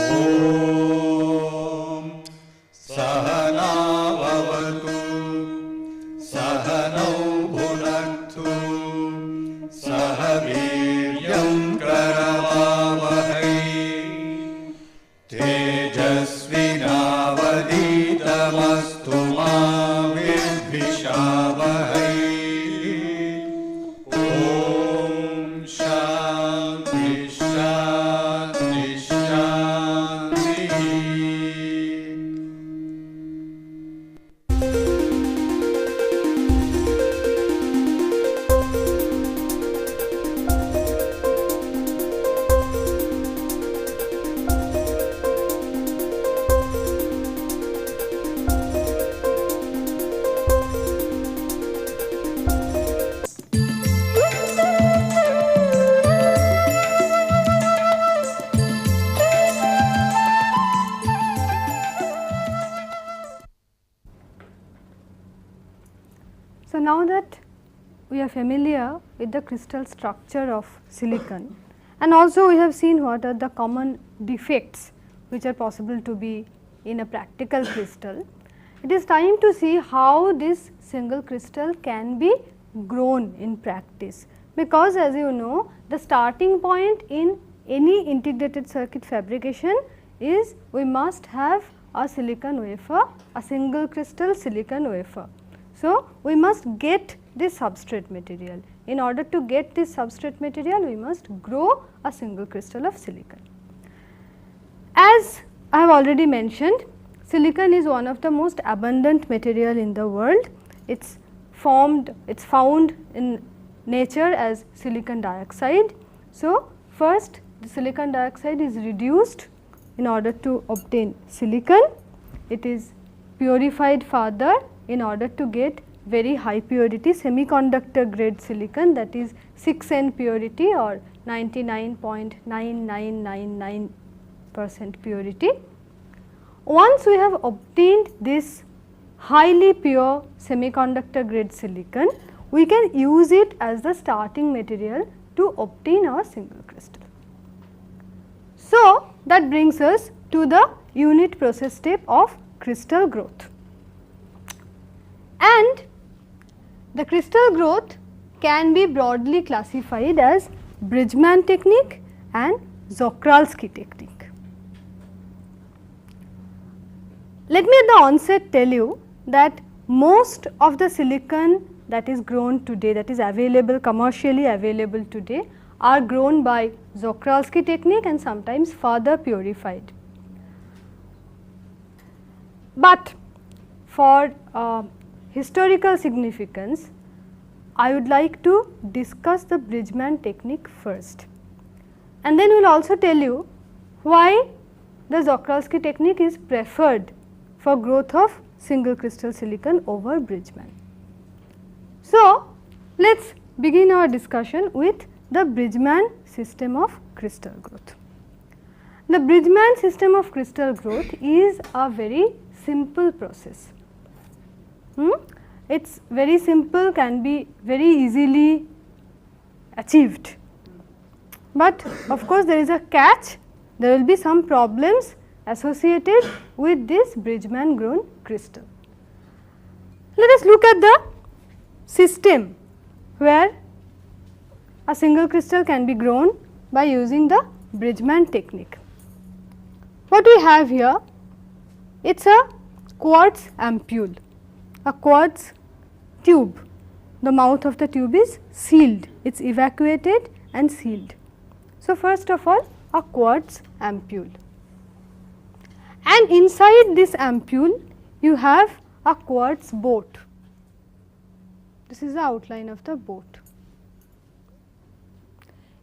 ॐ सहना भवतु सहनौ भुनक्तु सह वीर्यं करवावहै तेजस्विनावधीतमस्तु मा विद्विषावहै। ॐ शान्ति शान्ति शान्तिः। So, now that we are familiar with the crystal structure of silicon and also we have seen what are the common defects which are possible to be in a practical crystal, it is time to see how this single crystal can be grown in practice, because as you know the starting point in any integrated circuit fabrication is we must have a silicon wafer, a single crystal silicon wafer. So, we must get this substrate material. In order to get this substrate material, we must grow a single crystal of silicon. As I have already mentioned, silicon is one of the most abundant material in the world. It's found in nature as silicon dioxide. So, first the silicon dioxide is reduced in order to obtain silicon. It is purified further in order to get very high purity semiconductor grade silicon, that is 6N purity or 99.9999% purity. Once we have obtained this highly pure semiconductor grade silicon, we can use it as the starting material to obtain our single crystal. So, that brings us to the unit process step of crystal growth. And the crystal growth can be broadly classified as Bridgman technique and Czochralski technique. Let me at the onset tell you that most of the silicon that is grown today, that is available, commercially available today, are grown by Czochralski technique and sometimes further purified. But for historical significance, I would like to discuss the Bridgman technique first, and then we will also tell you why the Czochralski technique is preferred for growth of single crystal silicon over Bridgman. So, let us begin our discussion with the Bridgman system of crystal growth. The Bridgman system of crystal growth is a very simple process. It is very simple, can be very easily achieved, but of course there is a catch, there will be some problems associated with this Bridgman grown crystal. Let us look at the system where a single crystal can be grown by using the Bridgman technique. What we have here, it is a quartz ampule, a quartz tube. The mouth of the tube is sealed, it is evacuated and sealed. So, first of all a quartz ampule, and inside this ampule you have a quartz boat. This is the outline of the boat.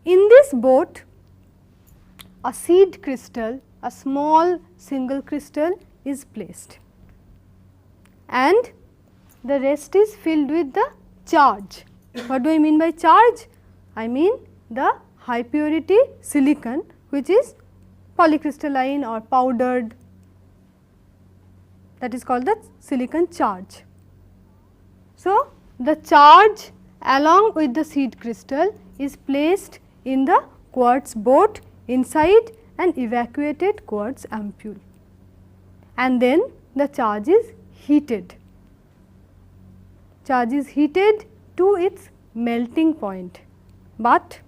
In this boat a seed crystal, a small single crystal is placed, and the rest is filled with the charge. What do I mean by charge? I mean the high purity silicon which is polycrystalline or powdered, that is called the silicon charge. So, the charge along with the seed crystal is placed in the quartz boat inside an evacuated quartz ampule, and then the charge is heated. Charge is heated to its melting point, but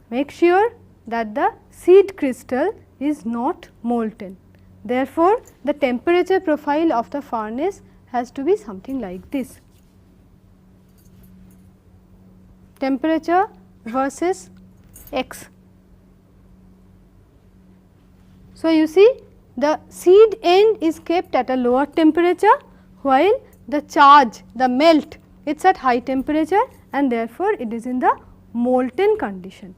make sure that the seed crystal is not molten. Therefore, the temperature profile of the furnace has to be something like this. Temperature versus X. So, you see the seed end is kept at a lower temperature, while the charge, the melt, it is at high temperature, and therefore, it is in the molten condition.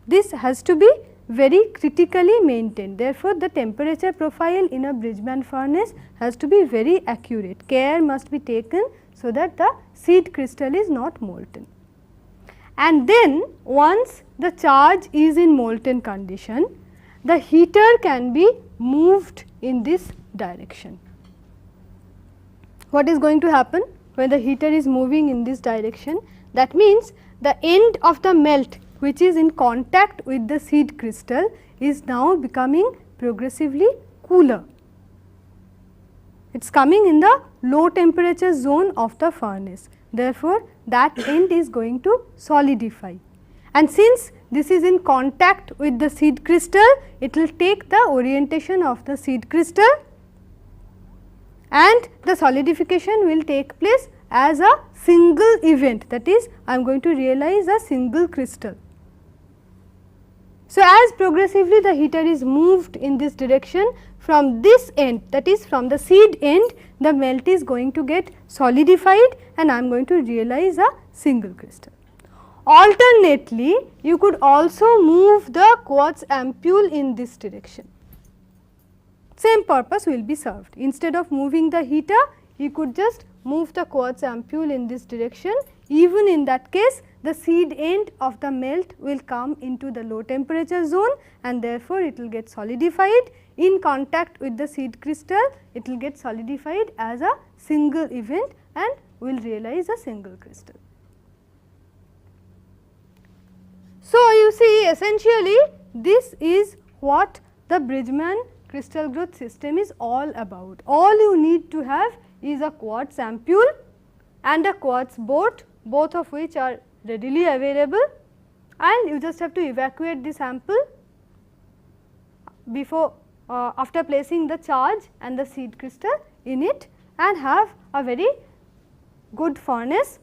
This has to be very critically maintained. Therefore, the temperature profile in a Bridgman furnace has to be very accurate. Care must be taken so that the seed crystal is not molten. And then once the charge is in molten condition, the heater can be moved in this direction. What is going to happen when the heater is moving in this direction? That means the end of the melt, which is in contact with the seed crystal, is now becoming progressively cooler. It is coming in the low temperature zone of the furnace. Therefore, that end is going to solidify, and since this is in contact with the seed crystal, it will take the orientation of the seed crystal, and the solidification will take place as a single event, that is, I am going to realize a single crystal. So, as progressively the heater is moved in this direction, from this end, that is from the seed end, the melt is going to get solidified, and I am going to realize a single crystal. Alternately, you could also move the quartz ampule in this direction. Same purpose will be served. Instead of moving the heater, you could just move the quartz ampule in this direction. Even in that case, the seed end of the melt will come into the low temperature zone, and therefore, it will get solidified in contact with the seed crystal. It will get solidified as a single event and will realize a single crystal. So, you see essentially this is what the Bridgman crystal growth system is all about. All you need to have is a quartz ampule and a quartz boat, both of which are readily available, and you just have to evacuate this sample before after placing the charge and the seed crystal in it, and have a very good furnace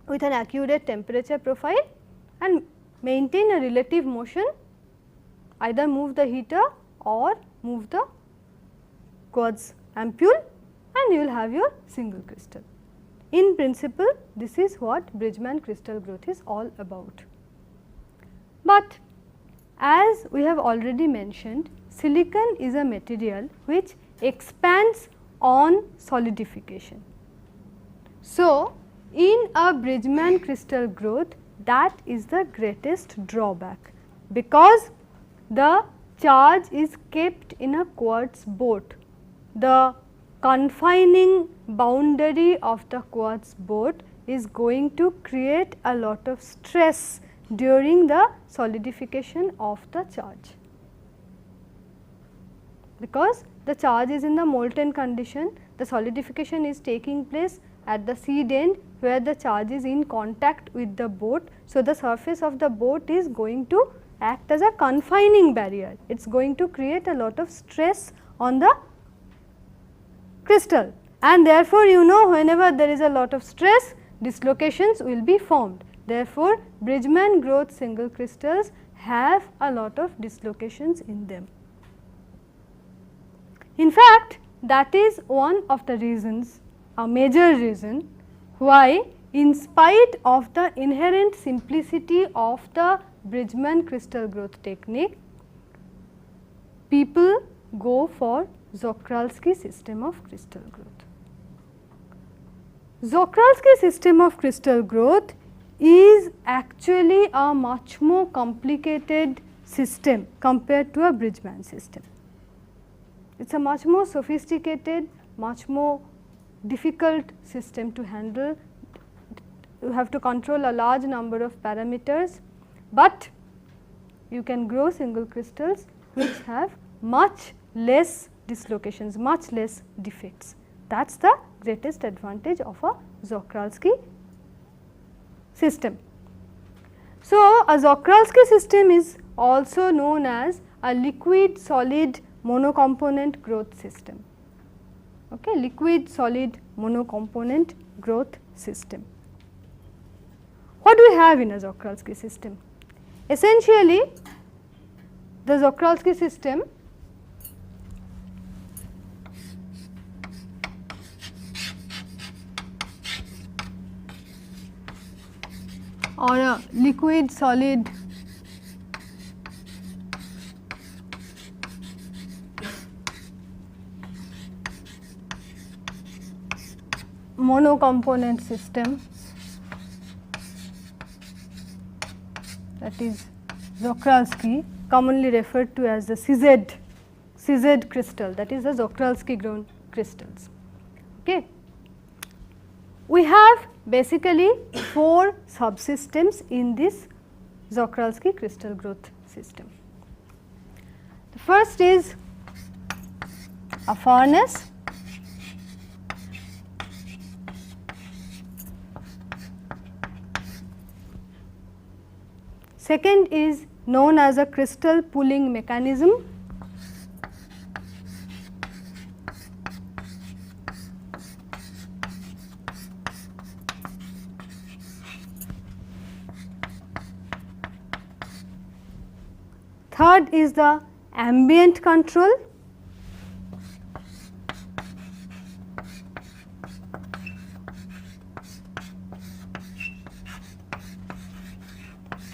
with an accurate temperature profile, and maintain a relative motion, either move the heater or move the quartz ampule, and you will have your single crystal. In principle, this is what Bridgman crystal growth is all about. But as we have already mentioned, silicon is a material which expands on solidification. So, in a Bridgman crystal growth, that is the greatest drawback, because the charge is kept in a quartz boat. The confining boundary of the quartz boat is going to create a lot of stress during the solidification of the charge, because the charge is in the molten condition, the solidification is taking place at the seed end where the charge is in contact with the boat. So, the surface of the boat is going to act as a confining barrier, it is going to create a lot of stress on the crystal, and therefore, you know, whenever there is a lot of stress, dislocations will be formed. Therefore, Bridgman growth single crystals have a lot of dislocations in them. In fact, that is one of the reasons, a major reason why, in spite of the inherent simplicity of the Bridgman crystal growth technique, people go for Czochralski system of crystal growth. Czochralski system of crystal growth is actually a much more complicated system compared to a Bridgman system. It is a much more sophisticated, much more difficult system to handle. You have to control a large number of parameters, but you can grow single crystals which have much less dislocations, much less defects. That is the greatest advantage of a Czochralski system. So, a Czochralski system is also known as a liquid solid monocomponent growth system. Okay, liquid solid monocomponent growth system. What do we have in a Czochralski system? Essentially, the Czochralski system or a liquid solid monocomponent system, that is Czochralski, commonly referred to as the CZ crystal, that is the Czochralski grown crystals. Okay. We have basically 4 subsystems in this Czochralski crystal growth system. The first is a furnace. Second is known as a crystal pulling mechanism. Third is the ambient control.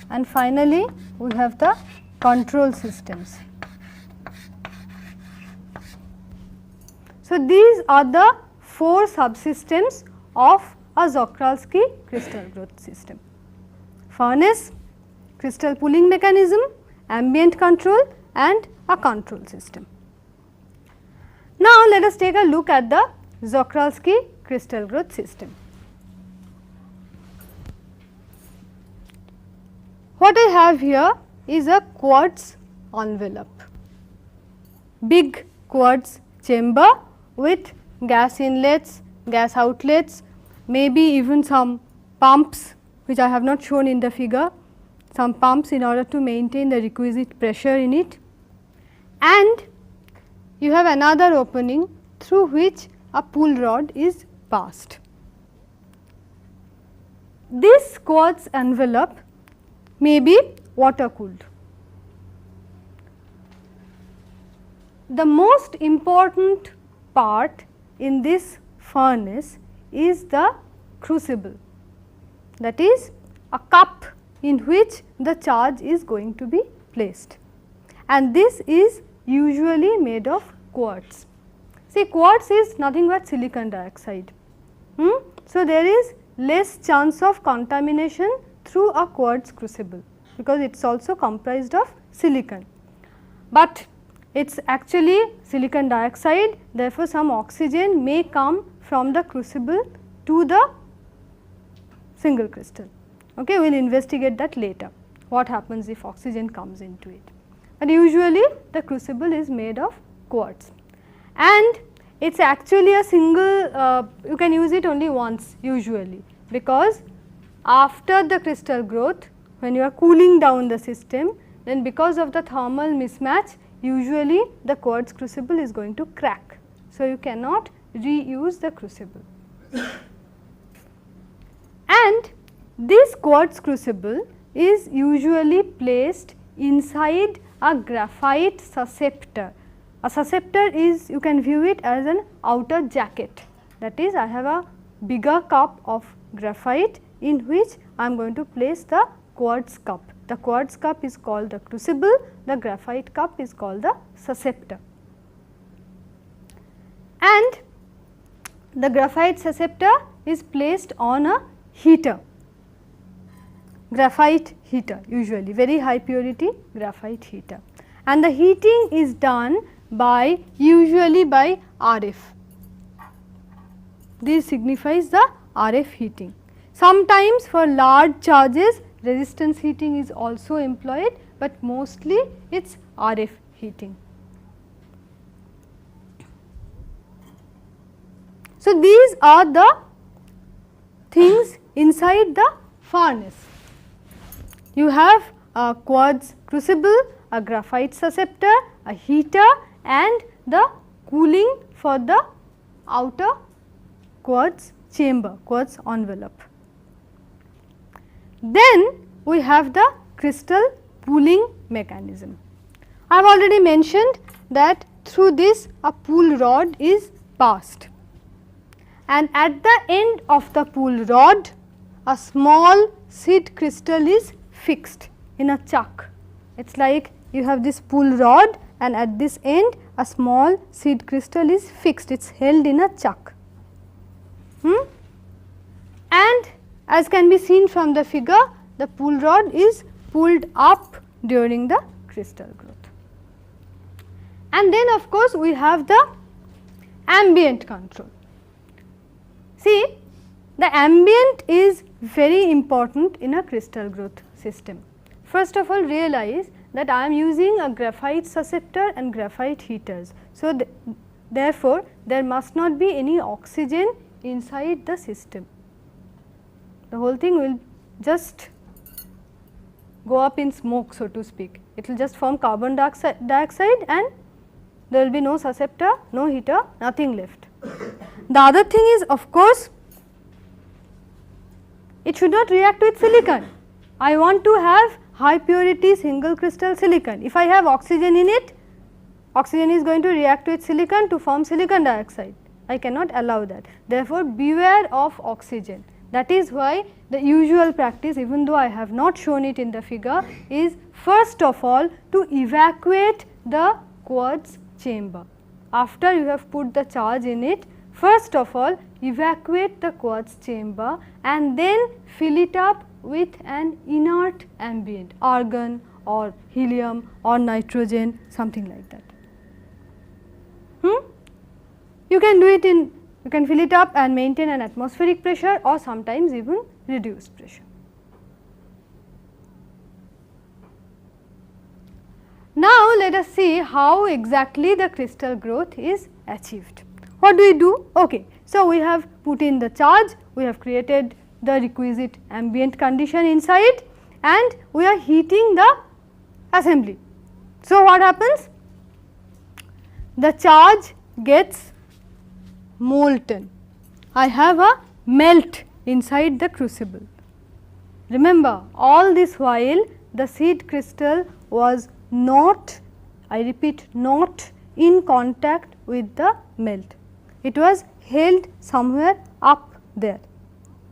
And finally, we have the control systems. So, these are the 4 subsystems of a Czochralski crystal growth system: furnace, crystal pulling mechanism, ambient control and a control system. Now, let us take a look at the Czochralski crystal growth system. What I have here is a quartz envelope, big quartz chamber with gas inlets, gas outlets, maybe even some pumps which I have not shown in the figure, some pumps in order to maintain the requisite pressure in it, and you have another opening through which a pull rod is passed. This quartz envelope may be water cooled. The most important part in this furnace is the crucible, that is a cup in which the charge is going to be placed, and this is usually made of quartz. See, quartz is nothing but silicon dioxide. So, there is less chance of contamination through a quartz crucible because it is also comprised of silicon, but it is actually silicon dioxide, therefore, some oxygen may come from the crucible to the single crystal. Okay, we will investigate that later, what happens if oxygen comes into it, but usually the crucible is made of quartz, and it is actually a single, you can use it only once usually, because after the crystal growth, when you are cooling down the system, then because of the thermal mismatch, usually the quartz crucible is going to crack. So, you cannot reuse the crucible. And this quartz crucible is usually placed inside a graphite susceptor. A susceptor is, you can view it as an outer jacket, that is, I have a bigger cup of graphite in which I am going to place the quartz cup. The quartz cup is called the crucible, the graphite cup is called the susceptor. And the graphite susceptor is placed on a heater, graphite heater, usually very high purity graphite heater, and the heating is done by usually by RF. This signifies the RF heating. Sometimes for large charges resistance heating is also employed, but mostly it is RF heating. So, these are the things inside the furnace. You have a quartz crucible, a graphite susceptor, a heater and the cooling for the outer quartz chamber, quartz envelope. Then we have the crystal pooling mechanism. I have already mentioned that through this a pool rod is passed, and at the end of the pool rod a small seed crystal is fixed in a chuck. It is like you have this pool rod and at this end a small seed crystal is fixed, it is held in a chuck. And as can be seen from the figure, the pool rod is pulled up during the crystal growth. And then of course, we have the ambient control. See, the ambient is very important in a crystal growth system. First of all, realize that I am using a graphite susceptor and graphite heaters. So, therefore, there must not be any oxygen inside the system. The whole thing will just go up in smoke, so to speak. It will just form carbon dioxide and there will be no susceptor, no heater, nothing left. The other thing is, of course, it should not react with silicon. I want to have high purity single crystal silicon. If I have oxygen in it, oxygen is going to react with silicon to form silicon dioxide. I cannot allow that. Therefore, beware of oxygen. That is why the usual practice, even though I have not shown it in the figure, is first of all to evacuate the quartz chamber. After you have put the charge in it, first of all evacuate the quartz chamber and then fill it up with an inert ambient, argon or helium or nitrogen, something like that. You can do it in, you can fill it up and maintain an atmospheric pressure or sometimes even reduced pressure. Now, let us see how exactly the crystal growth is achieved. What do we do? Okay. So, we have put in the charge, we have created the requisite ambient condition inside and we are heating the assembly. So, what happens? The charge gets molten. I have a melt inside the crucible. Remember, all this while the seed crystal was not, I repeat, not in contact with the melt. It was held somewhere up there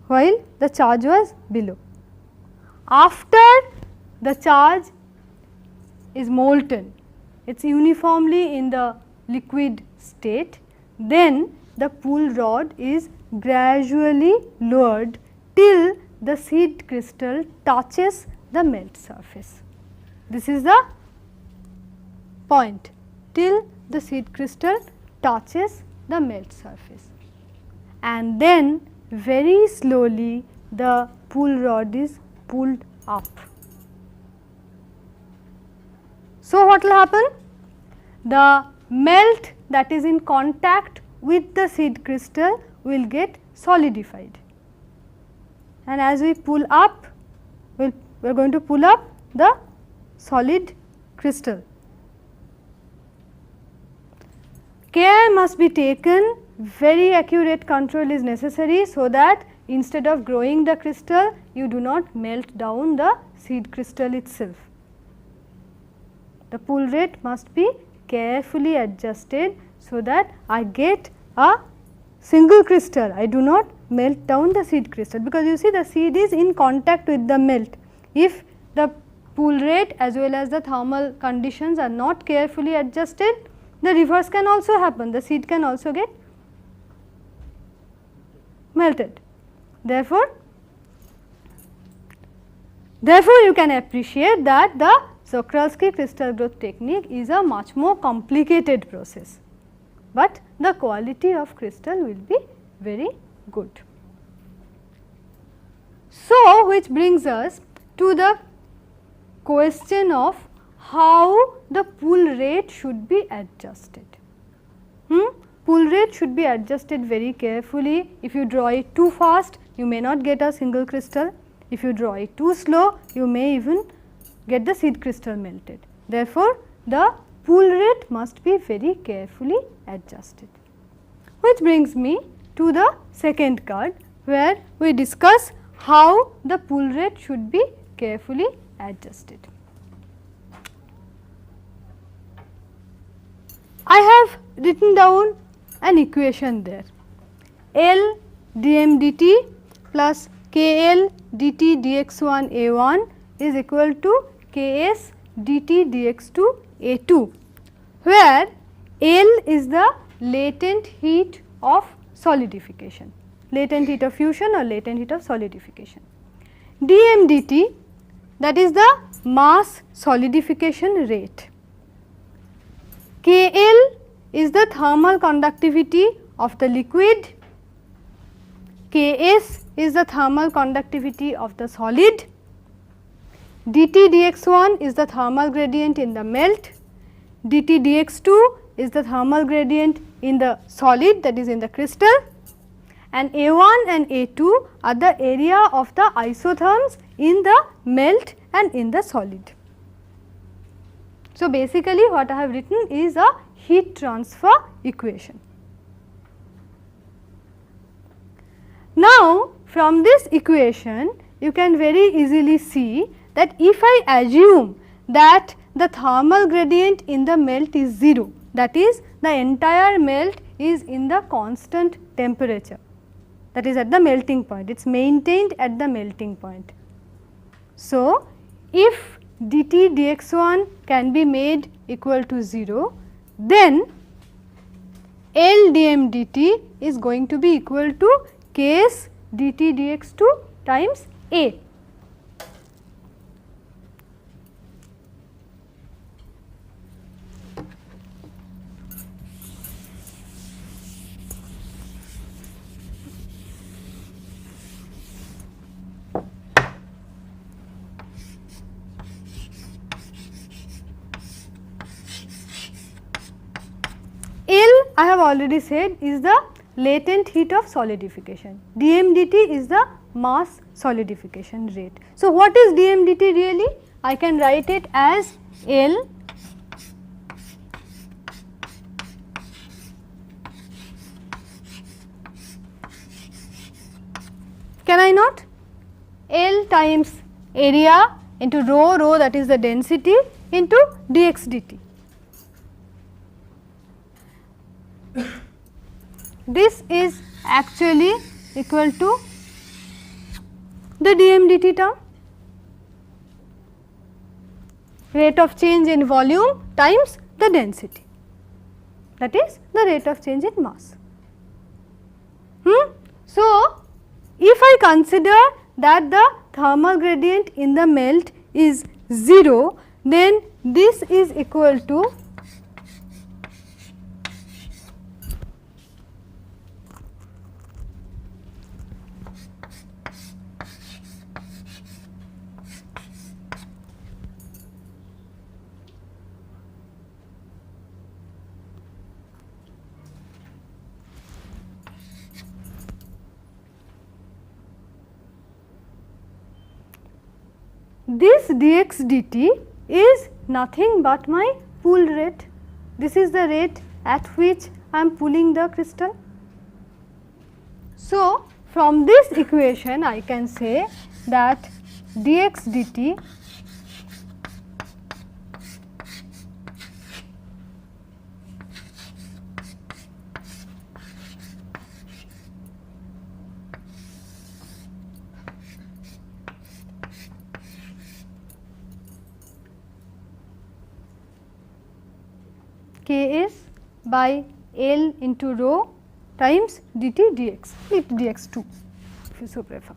while the charge was below. After the charge is molten, it is uniformly in the liquid state, then the pool rod is gradually lowered till the seed crystal touches the melt surface. This is the point, till the seed crystal touches the melt surface, and then very slowly the pool rod is pulled up. So, what will happen? The melt that is in contact with the seed crystal will get solidified, and as we pull up, we are going to pull up the solid crystal. Care must be taken, very accurate control is necessary, so that instead of growing the crystal, you do not melt down the seed crystal itself. The pull rate must be carefully adjusted so that I get a single crystal, I do not melt down the seed crystal, because you see the seed is in contact with the melt. If the pull rate as well as the thermal conditions are not carefully adjusted, the reverse can also happen, the seed can also get melted. Therefore, you can appreciate that the Czochralski crystal growth technique is a much more complicated process, but the quality of crystal will be very good. So, which brings us to the question of how the pull rate should be adjusted. Pull rate should be adjusted very carefully. If you draw it too fast, you may not get a single crystal. If you draw it too slow, you may even get the seed crystal melted. Therefore, the pull rate must be very carefully adjusted. Which brings me to the second card, where we discuss how the pull rate should be carefully adjusted. I have written down an equation there. L dm dt plus KL dt dx1 A1 is equal to Ks dt dx2 A2, where L is the latent heat of solidification, latent heat of fusion or latent heat of solidification. dm dt, that is the mass solidification rate. KL is the thermal conductivity of the liquid, Ks is the thermal conductivity of the solid, dt dx1 is the thermal gradient in the melt, dt dx2 is the thermal gradient in the solid, that is in the crystal, and A1 and A2 are the area of the isotherms in the melt and in the solid. So, basically what I have written is a heat transfer equation. Now, from this equation you can very easily see that if I assume that the thermal gradient in the melt is 0, that is the entire melt is in the constant temperature, that is at the melting point, it is maintained at the melting point. So, if dt dx1 can be made equal to 0, then L dm dt is going to be equal to Ks dt dx2 times A. L, I have already said, is the latent heat of solidification. dm dt is the mass solidification rate. So, what is dm dt really? I can write it as L can I not? L times area into rho, that is the density, into dx dt. This is actually equal to the dm dt term, rate of change in volume times the density, that is the rate of change in mass. So, if I consider that the thermal gradient in the melt is 0, then this is equal to this dx dt is nothing but my pull rate. This is the rate at which I am pulling the crystal. So, from this equation I can say that dx dt K is by L into rho times dt dx, dx2 if you so prefer.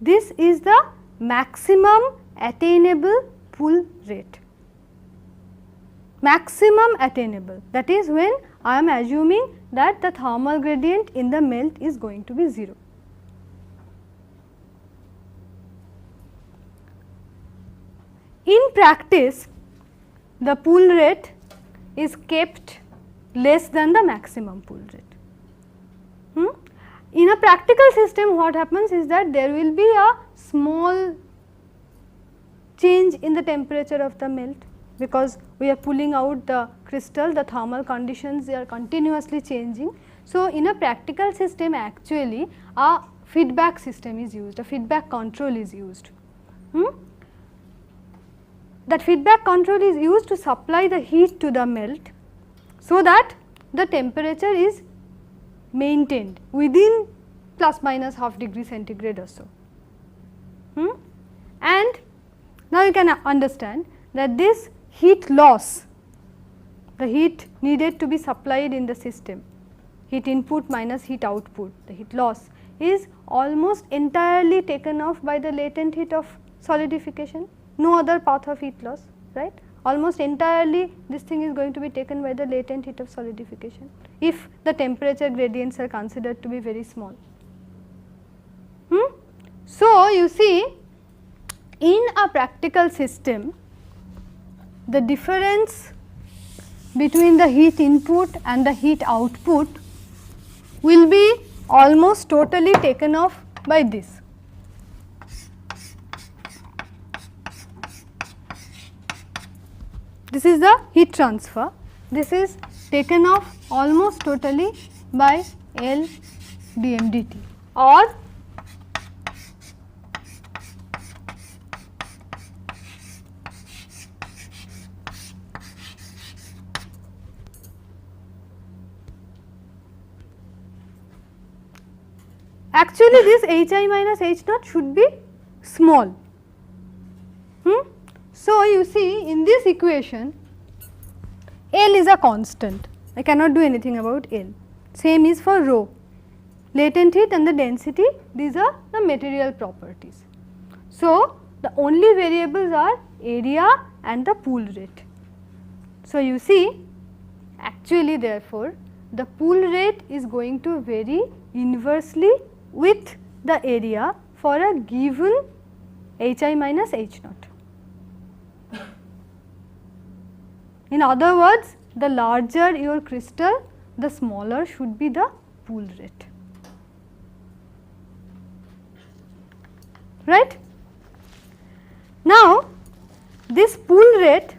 This is the maximum attainable pull rate, maximum attainable, that is when I am assuming that the thermal gradient in the melt is going to be 0. in practice the pool rate is kept less than the maximum pool rate. In a practical system, what happens is that there will be a small change in the temperature of the melt, because we are pulling out the crystal, the thermal conditions are continuously changing. So, in a practical system actually a feedback system is used, a feedback control is used. That feedback control is used to supply the heat to the melt, so that the temperature is maintained within plus minus half degree centigrade or so. And now you can understand that this heat loss, the heat needed to be supplied in the system, heat input minus heat output, the heat loss is almost entirely taken off by the latent heat of solidification, no other path of heat loss, right. Almost entirely this thing is going to be taken by the latent heat of solidification, if the temperature gradients are considered to be very small. So, you see, in a practical system the difference between the heat input and the heat output will be almost totally taken off by this. This is the heat transfer, this is taken off almost totally by L dm dt, or actually this Hi minus H naught should be small. So, you see in this equation L is a constant, I cannot do anything about L, same is for rho, latent heat and the density, these are the material properties. So, the only variables are area and the pool rate. So, you see actually therefore, the pool rate is going to vary inversely with the area for a given Hi minus H naught. In other words, the larger your crystal, the smaller should be the pool rate, right. Now, this pool rate,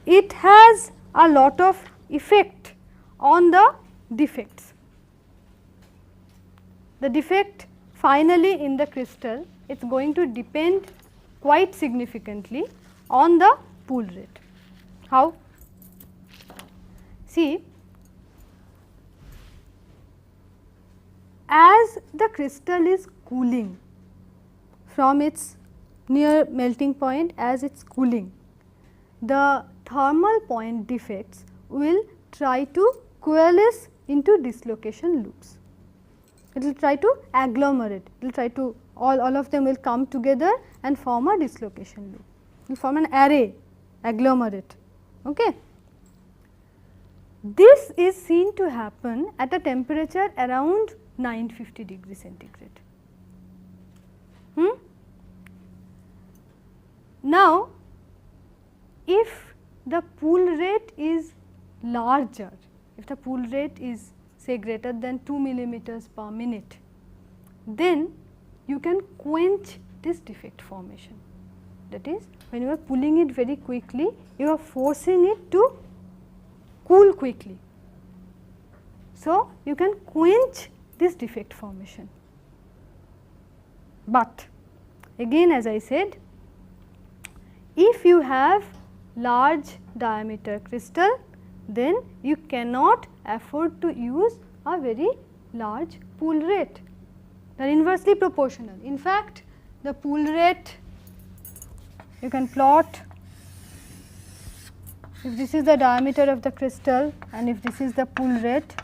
it has a lot of effect on the defects. The defect finally in the crystal, it is going to depend quite significantly on the pool rate. How? See, as the crystal is cooling from its near melting point, as it is cooling, the thermal point defects will try to coalesce into dislocation loops. It will try to agglomerate, it will try to all of them will come together and form a dislocation loop, it will form an array agglomerate. Okay. This is seen to happen at a temperature around 950 degree centigrade. Now, if the pool rate is larger, if the pool rate is say greater than 2 millimeters per minute, then you can quench this defect formation. That is, when you are pulling it very quickly, you are forcing it to cool quickly. So, you can quench this defect formation. But again, as I said, if you have large diameter crystal, then you cannot afford to use a very large pool rate. They are inversely proportional. In fact, the pool rate you can plot, if this is the diameter of the crystal and if this is the pool rate,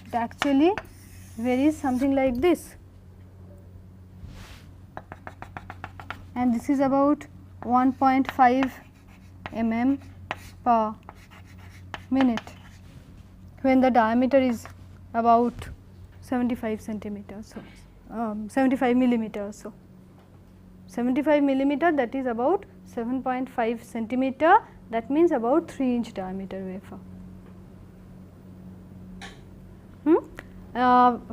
it actually varies something like this, and this is about 1.5 mm per minute when the diameter is about 75 centimeters, so 75 millimeters, so 75 millimeter, that is about 7.5 centimeter, that means about 3-inch diameter wafer.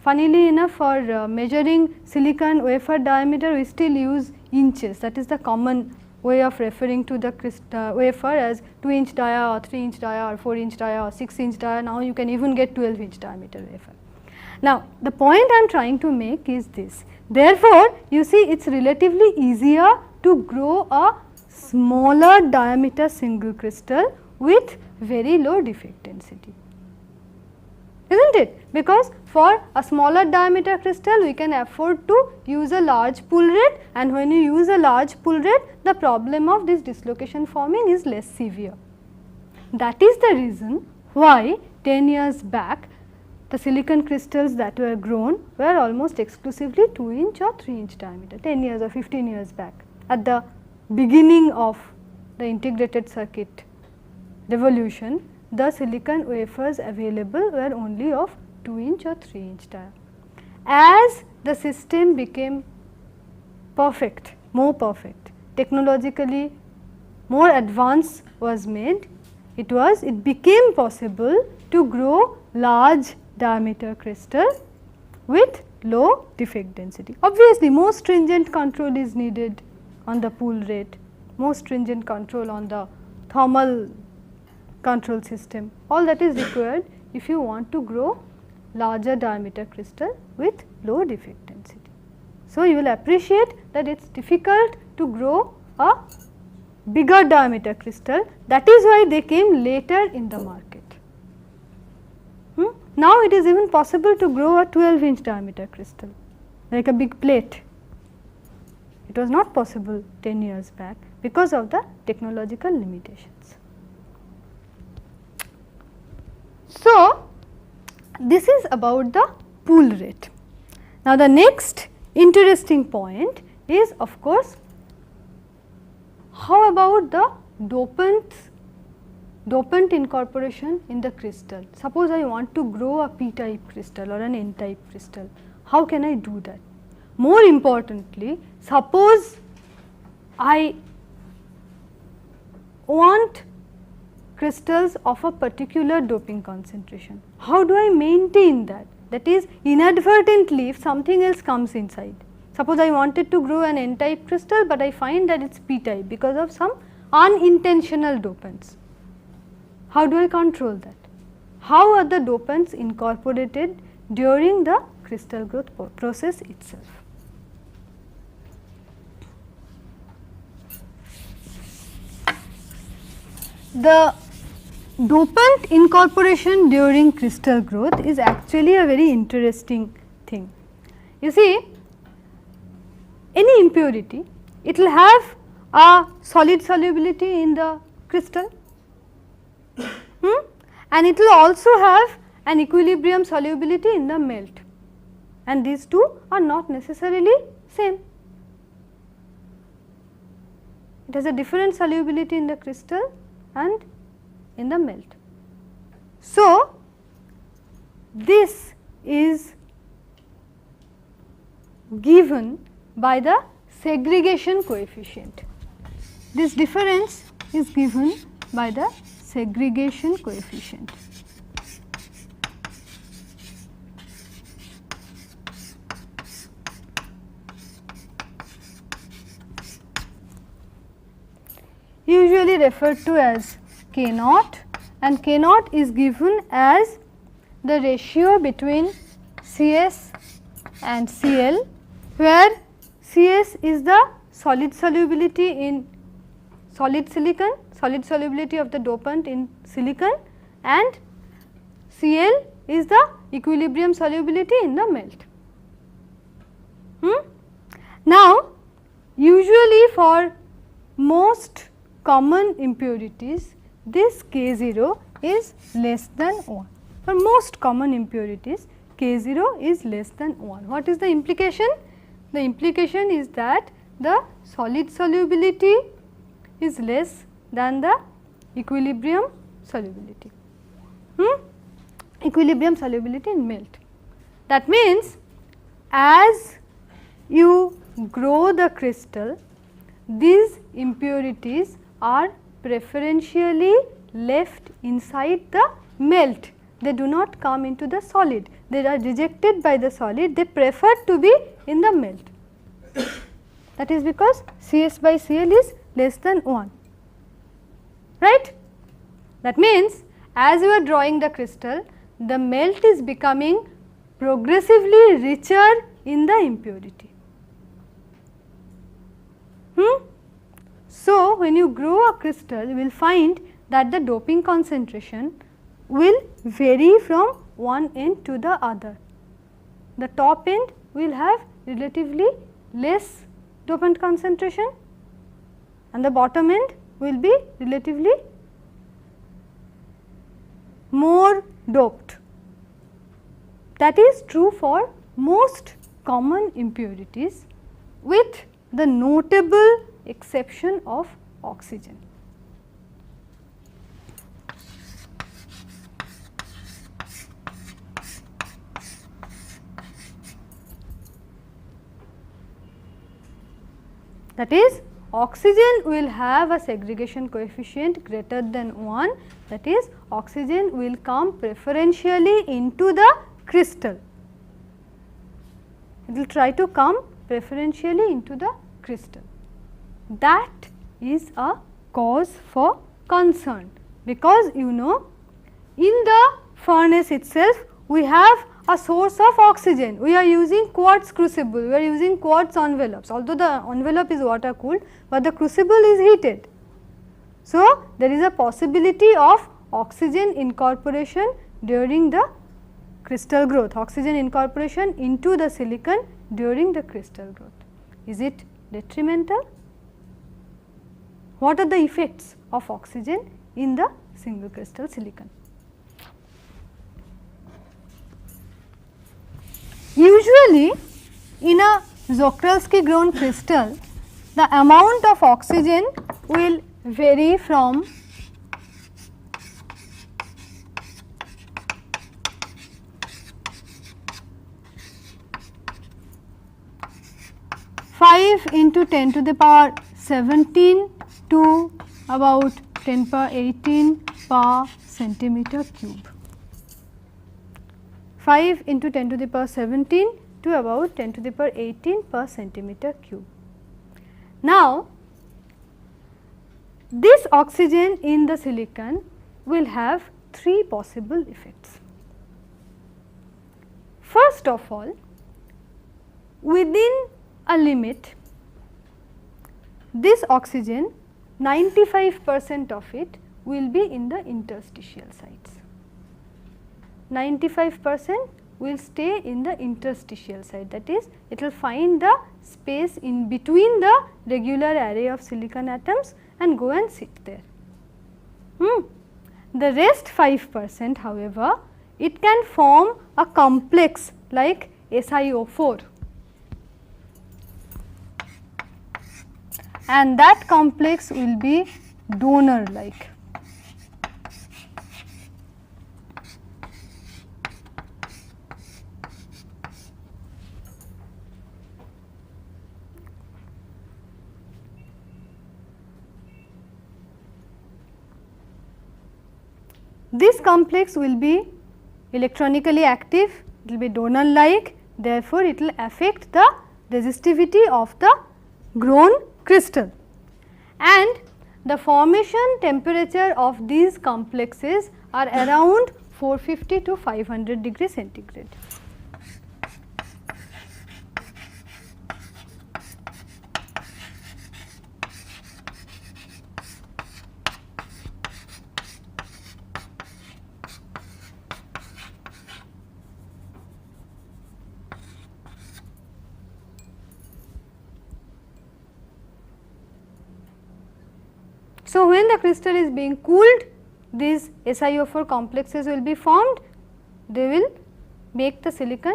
Funnily enough, for measuring silicon wafer diameter, we still use inches, that is the common way of referring to the wafer as 2-inch dia or 3-inch dia or 4-inch dia or 6-inch dia. Now you can even get 12-inch diameter wafer. Now the point I am trying to make is this. Therefore, you see it is relatively easier to grow a smaller diameter single crystal with very low defect density, isn't it? Because for a smaller diameter crystal we can afford to use a large pull rate, and when you use a large pull rate, the problem of this dislocation forming is less severe. That is the reason why 10 years back the silicon crystals that were grown were almost exclusively 2-inch or 3-inch diameter, 10 years or 15 years back. At the beginning of the integrated circuit revolution, the silicon wafers available were only of 2-inch or 3-inch dia. As the system became perfect, more perfect, technologically more advance was made, it became possible to grow large diameter crystal with low defect density. Obviously, more stringent control is needed on the pull rate, more stringent control on the thermal control system, all that is required if you want to grow larger diameter crystal with low defect density. So, you will appreciate that it is difficult to grow a bigger diameter crystal, that is why they came later in the market. Now, it is even possible to grow a 12-inch diameter crystal like a big plate. It was not possible 10 years back because of the technological limitations. So, this is about the pull rate. Now, the next interesting point is of course, how about the dopant incorporation in the crystal. Suppose I want to grow a p-type crystal or an n-type crystal, how can I do that? More importantly, suppose I want crystals of a particular doping concentration, how do I maintain that? That is, inadvertently if something else comes inside. Suppose I wanted to grow an n-type crystal, but I find that it is p-type because of some unintentional dopants. How do I control that? How are the dopants incorporated during the crystal growth process itself? The dopant incorporation during crystal growth is actually a very interesting thing. You see, any impurity, it will have a solid solubility in the crystal, and it will also have an equilibrium solubility in the melt, and these two are not necessarily same. It has a different solubility in the crystal and in the melt. So, this is given by the segregation coefficient. This difference is given by the segregation coefficient. Usually referred to as K naught, and K naught is given as the ratio between CS and Cl, where CS is the solid solubility in solid silicon, solid solubility of the dopant in silicon, and Cl is the equilibrium solubility in the melt. Now, usually for most common impurities, this K0 is less than 1. For most common impurities, K0 is less than 1. What is the implication? The implication is that the solid solubility is less than the equilibrium solubility. Equilibrium solubility in melt. That means, as you grow the crystal, these impurities are preferentially left inside the melt. They do not come into the solid, they are rejected by the solid, they prefer to be in the melt. That is because Cs by Cl is less than 1, right. That means, as you are drawing the crystal, the melt is becoming progressively richer in the impurity. So, when you grow a crystal, you will find that the doping concentration will vary from one end to the other. The top end will have relatively less dopant concentration and the bottom end will be relatively more doped. That is true for most common impurities with the notable exception of oxygen. That is, oxygen will have a segregation coefficient greater than 1, that is, oxygen will come preferentially into the crystal. It will try to come preferentially into the crystal. That is a cause for concern, because you know, in the furnace itself we have a source of oxygen. We are using quartz crucible, we are using quartz envelopes, although the envelope is water cooled, but the crucible is heated. So, there is a possibility of oxygen incorporation during the crystal growth, oxygen incorporation into the silicon during the crystal growth. Is it detrimental? What are the effects of oxygen in the single crystal silicon? Usually, in a Czochralski grown crystal, the amount of oxygen will vary from 5 into 10 to the power 17 to about 10 power 18 per centimeter cube. 5 into 10 to the power 17 to about 10 to the power 18 per centimeter cube. Now, this oxygen in the silicon will have 3 possible effects. First of all, within a limit, this oxygen 95% of it will be in the interstitial sites. 95% will stay in the interstitial site, that is, it will find the space in between the regular array of silicon atoms and go and sit there. The rest 5%, however, it can form a complex like SiO4, and that complex will be donor like. This complex will be electronically active, it will be donor like, therefore, it will affect the resistivity of the grown crystal, and the formation temperature of these complexes are around 450 to 500 degree centigrade. So, when the crystal is being cooled, these SiO4 complexes will be formed, they will make the silicon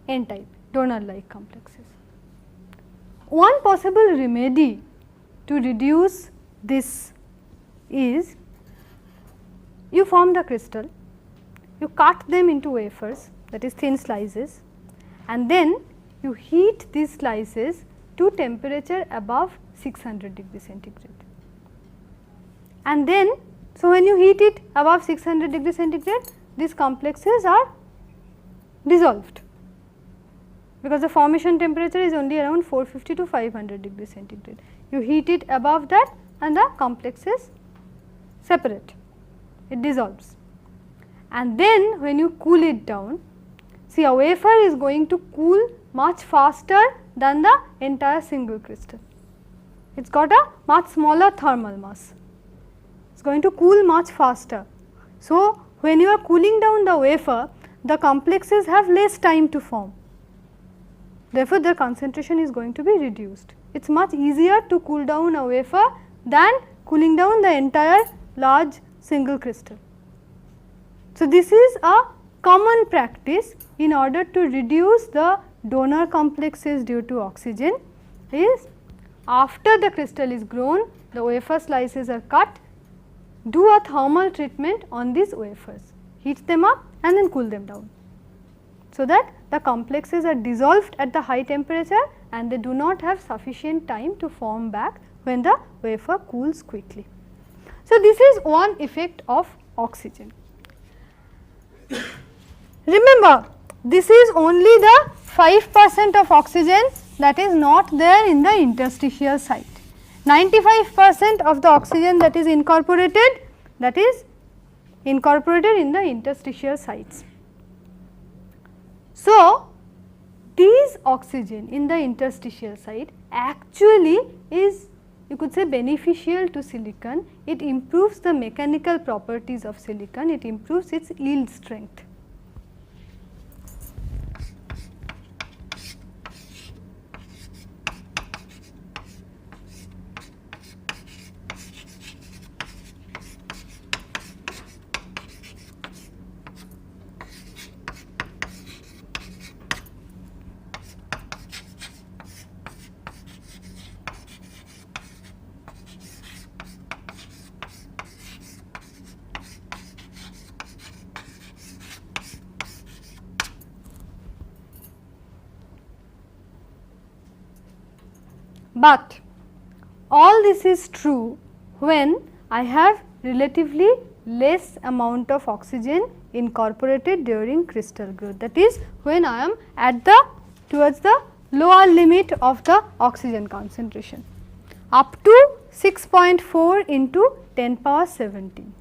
N type, donor like complexes. One possible remedy to reduce this is, you form the crystal, you cut them into wafers, that is thin slices, and then you heat these slices to temperature above 600 degree centigrade. And then, so when you heat it above 600 degree centigrade, these complexes are dissolved, because the formation temperature is only around 450 to 500 degree centigrade. You heat it above that and the complexes separate, it dissolves. And then when you cool it down, see, a wafer is going to cool much faster than the entire single crystal. It has got a much smaller thermal mass, it is going to cool much faster. So, when you are cooling down the wafer, the complexes have less time to form, therefore, their concentration is going to be reduced. It is much easier to cool down a wafer than cooling down the entire large single crystal. So, this is a common practice in order to reduce the donor complexes due to oxygen is, after the crystal is grown, the wafer slices are cut, do a thermal treatment on these wafers, heat them up and then cool them down, so that the complexes are dissolved at the high temperature and they do not have sufficient time to form back when the wafer cools quickly. So, this is one effect of oxygen. Remember, this is only the 5% of oxygen that is not there in the interstitial site. 95% of the oxygen that is incorporated in the interstitial sites. So, these oxygen in the interstitial site actually is, you could say, beneficial to silicon. It improves the mechanical properties of silicon, it improves its yield strength. But all this is true when I have relatively less amount of oxygen incorporated during crystal growth, that is when I am at the towards the lower limit of the oxygen concentration up to 6.4 into 10 power 17.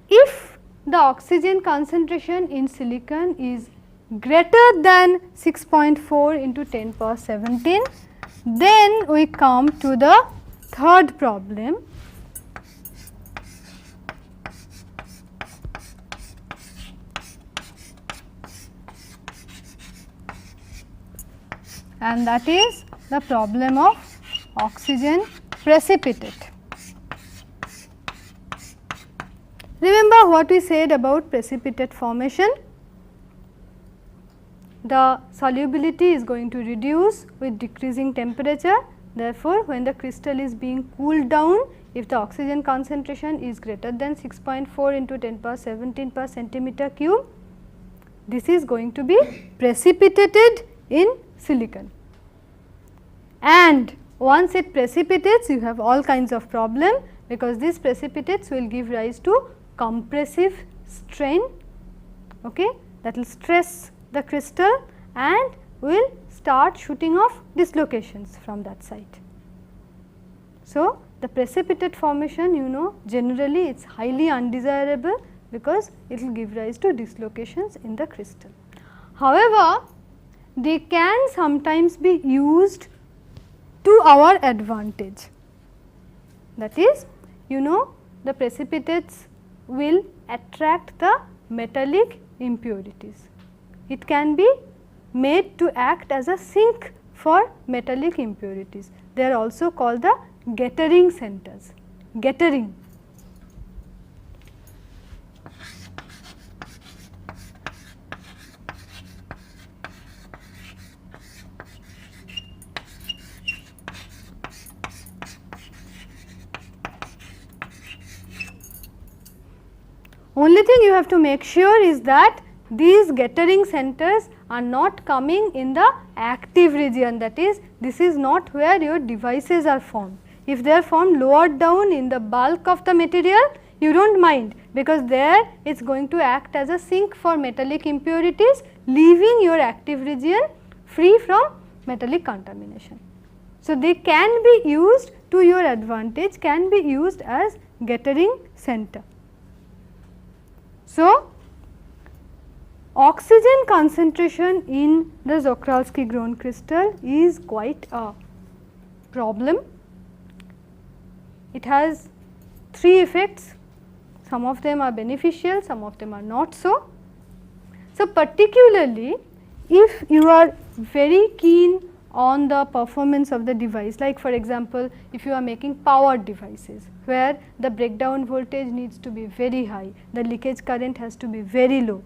If the oxygen concentration in silicon is greater than 6.4 into 10 power 17, then we come to the third problem, and that is the problem of oxygen precipitate. Remember what we said about precipitate formation? The solubility is going to reduce with decreasing temperature. Therefore, when the crystal is being cooled down, if the oxygen concentration is greater than 6.4 into 10 power 17 per centimeter cube, this is going to be precipitated in silicon. And once it precipitates, you have all kinds of problem, because these precipitates will give rise to compressive strain, okay, that will stress the crystal and will start shooting off dislocations from that site. So, the precipitate formation, you know, generally it is highly undesirable, because it will give rise to dislocations in the crystal. However, they can sometimes be used to our advantage, that is, you know, the precipitates will attract the metallic impurities. It can be made to act as a sink for metallic impurities. They are also called the gettering centers. Gettering. Only thing you have to make sure is that these gettering centers are not coming in the active region, that is, this is not where your devices are formed. If they are formed lower down in the bulk of the material, you do not mind, because there it is going to act as a sink for metallic impurities, leaving your active region free from metallic contamination. So, they can be used to your advantage, can be used as gettering center. So, oxygen concentration in the Czochralski grown crystal is quite a problem. It has 3 effects, some of them are beneficial, some of them are not so. So, particularly if you are very keen on the performance of the device, like for example, if you are making powered devices where the breakdown voltage needs to be very high, the leakage current has to be very low,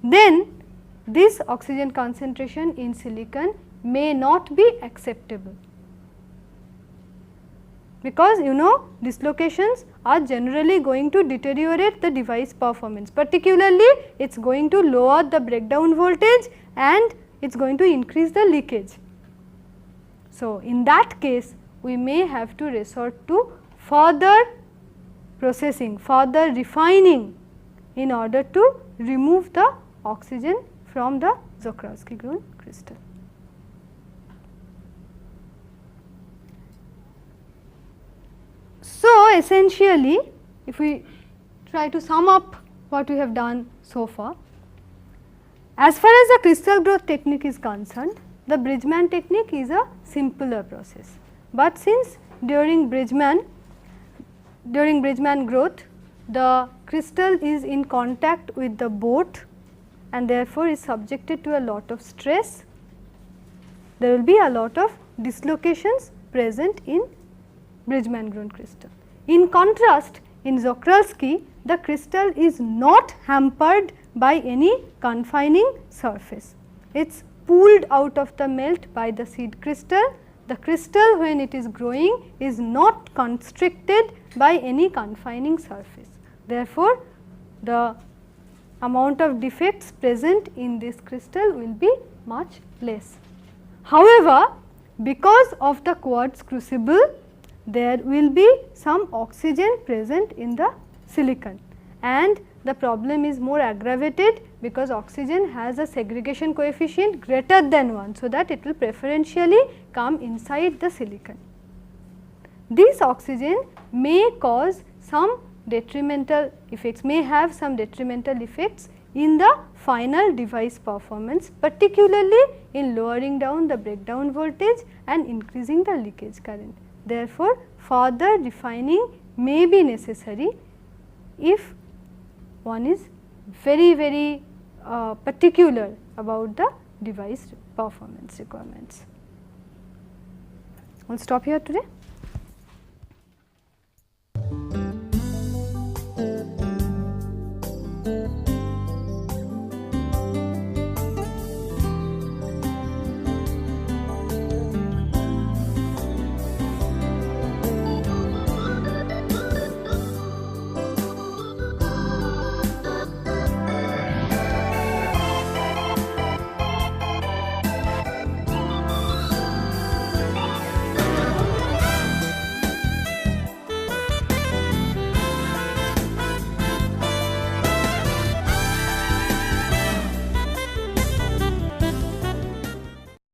then this oxygen concentration in silicon may not be acceptable, because you know dislocations are generally going to deteriorate the device performance, particularly it is going to lower the breakdown voltage and it is going to increase the leakage. So, in that case we may have to resort to further processing, further refining in order to remove the oxygen from the Czochralski grown crystal. So, essentially if we try to sum up what we have done so far, as far as the crystal growth technique is concerned, the Bridgman technique is a simpler process, but since during Bridgman growth the crystal is in contact with the boat and therefore is subjected to a lot of stress, there will be a lot of dislocations present in Bridgman grown crystal. In contrast, in Czochralski the crystal is not hampered by any confining surface, it is pulled out of the melt by the seed crystal. The crystal when it is growing is not constricted by any confining surface. Therefore, the amount of defects present in this crystal will be much less. However, because of the quartz crucible, there will be some oxygen present in the silicon, and the problem is more aggravated because oxygen has a segregation coefficient greater than 1. So, that it will preferentially come inside the silicon. This oxygen may cause some detrimental effects, may have some detrimental effects in the final device performance, particularly in lowering down the breakdown voltage and increasing the leakage current. Therefore, further refining may be necessary if one is very particular about the device performance requirements. I will stop here today.